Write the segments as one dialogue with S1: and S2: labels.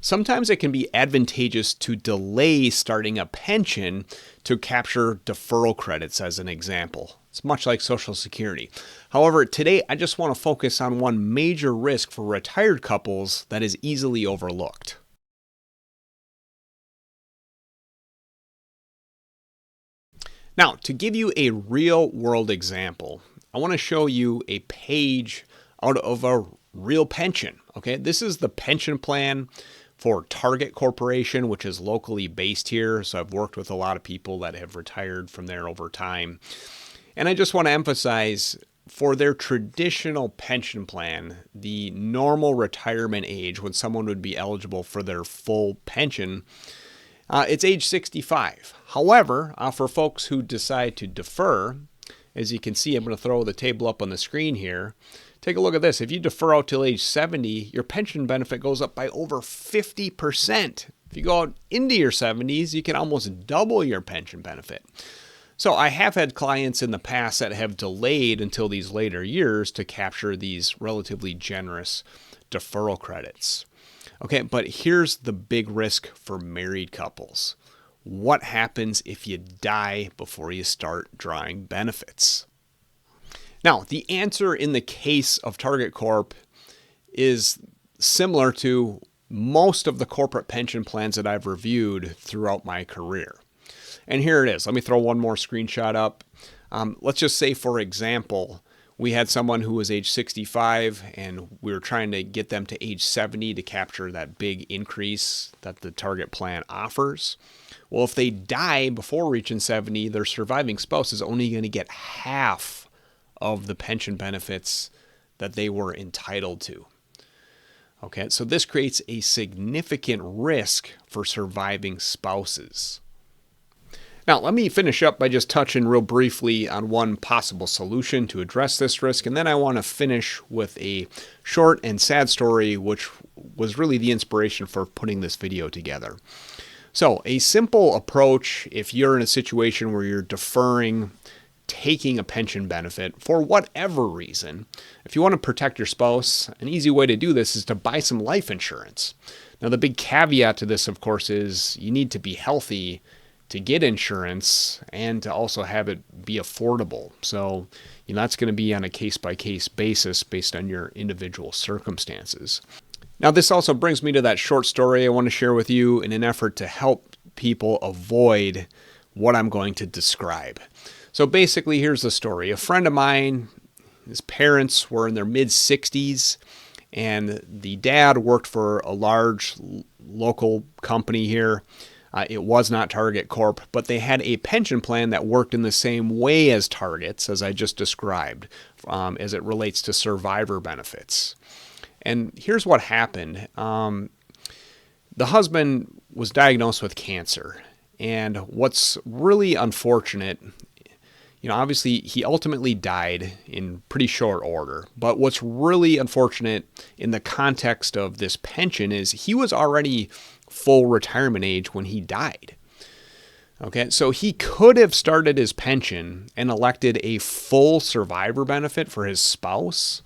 S1: Sometimes it can be advantageous to delay starting a pension to capture deferral credits, as an example. It's much like Social Security. However, today I just want to focus on one major risk for retired couples that is easily overlooked. Now, to give you a real world example, I want to show you a page out of a real pension. Okay, this is the pension plan for Target Corporation, which is locally based here. So I've worked with a lot of people that have retired from there over time. And I just want to emphasize, for their traditional pension plan, the normal retirement age when someone would be eligible for their full pension, it's age 65. However, for folks who decide to defer, as you can see, I'm going to throw the table up on the screen here. Take a look at this. If you defer out till age 70, your pension benefit goes up by over 50%. If you go out into your 70s, you can almost double your pension benefit. So I have had clients in the past that have delayed until these later years to capture these relatively generous deferral credits. Okay, but here's the big risk for married couples. What happens if you die before you start drawing benefits? Now, the answer in the case of Target Corp is similar to most of the corporate pension plans that I've reviewed throughout my career. And here it is. Let me throw one more screenshot up. Let's just say, for example, we had someone who was age 65 and we were trying to get them to age 70 to capture that big increase that the Target plan offers. Well, if they die before reaching 70, their surviving spouse is only going to get half of the pension benefits that they were entitled to. Okay, so this creates a significant risk for surviving spouses. Now, let me finish up by just touching real briefly on one possible solution to address this risk, and then I want to finish with a short and sad story, which was really the inspiration for putting this video together. So, a simple approach, if you're in a situation where you're deferring taking a pension benefit for whatever reason, if you want to protect your spouse, an easy way to do this is to buy some life insurance. Now, the big caveat to this, of course, is you need to be healthy to get insurance and to also have it be affordable. So, that's going to be on a case-by-case basis based on your individual circumstances. Now, this also brings me to that short story I want to share with you in an effort to help people avoid what I'm going to describe. So basically, here's the story. A friend of mine, his parents were in their mid-60s, and the dad worked for a large local company here. It was not Target Corp, but they had a pension plan that worked in the same way as Target's, as I just described, as it relates to survivor benefits. And here's what happened. The husband was diagnosed with cancer. And what's really unfortunate, obviously he ultimately died in pretty short order. But what's really unfortunate in the context of this pension is he was already full retirement age when he died. Okay, so he could have started his pension and elected a full survivor benefit for his spouse,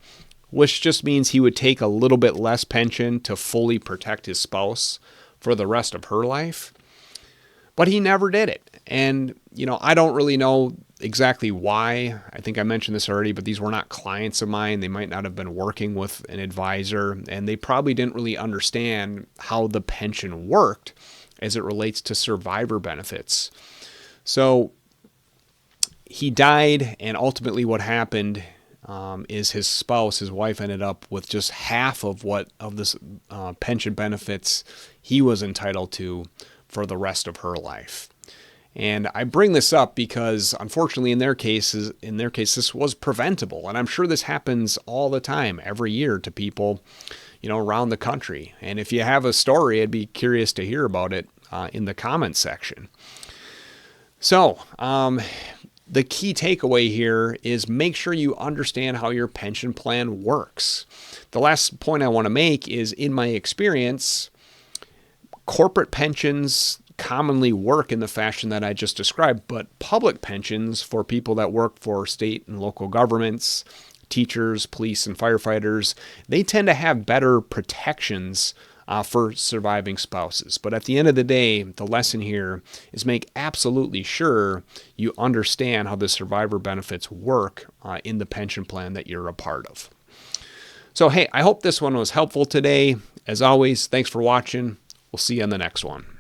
S1: which just means he would take a little bit less pension to fully protect his spouse for the rest of her life. But he never did it. And, I don't really know exactly why. I think I mentioned this already, but these were not clients of mine. They might not have been working with an advisor, and they probably didn't really understand how the pension worked as it relates to survivor benefits. So he died, and ultimately what happened is his spouse, his wife, ended up with just half of this pension benefits he was entitled to for the rest of her life. And I bring this up because, unfortunately, in their case, this was preventable. And I'm sure this happens all the time, every year, to people, around the country. And if you have a story, I'd be curious to hear about it in the comments section. So, the key takeaway here is make sure you understand how your pension plan works. The last point I want to make is, in my experience, corporate pensions commonly work in the fashion that I just described, but public pensions for people that work for state and local governments, teachers, police, and firefighters, they tend to have better protections for surviving spouses. But at the end of the day, the lesson here is make absolutely sure you understand how the survivor benefits work in the pension plan that you're a part of. So, hey, I hope this one was helpful today. As always, thanks for watching. We'll see you on the next one.